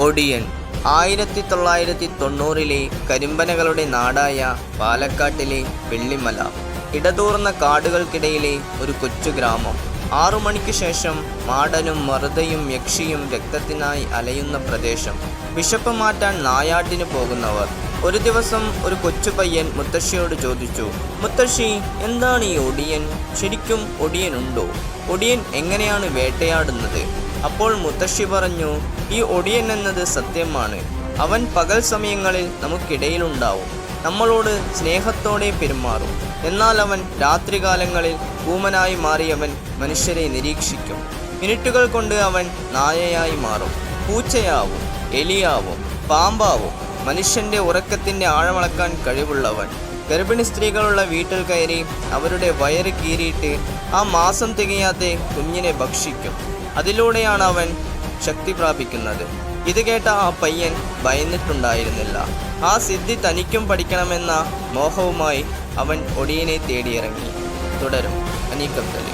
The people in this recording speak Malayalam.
ഒടിയൻ 1990-ലെ കരിമ്പനകളുടെ നാടായ പാലക്കാട്ടിലെ വെള്ളിമല. ഇടതൂർന്ന കാടുകൾക്കിടയിലെ ഒരു കൊച്ചു ഗ്രാമം. 6 മണിക്ക് ശേഷം മാടനും മറുതയും യക്ഷിയും രക്തത്തിനായി അലയുന്ന പ്രദേശം. വിശപ്പ് മാറ്റാൻ നായാട്ടിന് പോകുന്നവർ. ഒരു ദിവസം ഒരു കൊച്ചു പയ്യൻ മുത്തശ്ശിയോട് ചോദിച്ചു, മുത്തശ്ശി, എന്താണ് ഈ ഒടിയൻ? ശരിക്കും ഒടിയനുണ്ടോ? ഒടിയൻ എങ്ങനെയാണ് വേട്ടയാടുന്നത്? അപ്പോൾ മുത്തശ്ശി പറഞ്ഞു, ഈ ഒടിയൻ എന്നത് സത്യമാണ്. അവൻ പകൽ സമയങ്ങളിൽ നമുക്കിടയിലുണ്ടാവും. നമ്മളോട് സ്നേഹത്തോടെ പെരുമാറും. എന്നാൽ അവൻ രാത്രികാലങ്ങളിൽ ഊമനായി മാറിയവൻ മനുഷ്യരെ നിരീക്ഷിക്കും. മിനിറ്റുകൾ കൊണ്ട് അവൻ നായയായി മാറും, പൂച്ചയാവും, എലിയാവും, പാമ്പാവും. മനുഷ്യൻ്റെ ഉറക്കത്തിൻ്റെ ആഴമളക്കാൻ കഴിവുള്ളവൻ. ഗർഭിണി സ്ത്രീകളുള്ള വീട്ടിൽ കയറി അവരുടെ വയറ് കീറിയിട്ട് ആ മാസം തികയാതെ കുഞ്ഞിനെ ഭക്ഷിക്കും. അതിലൂടെയാണ് അവൻ ശക്തി പ്രാപിക്കുന്നത്. ഇത് കേട്ട ആ പയ്യൻ ഭയന്നിട്ടുണ്ടായിരുന്നില്ല. ആ സിദ്ധി തനിക്കും പഠിക്കണമെന്ന മോഹവുമായി അവൻ ഒടിയനെ തേടിയിറങ്ങി. തുടരും അനീക് അബ്ദലി.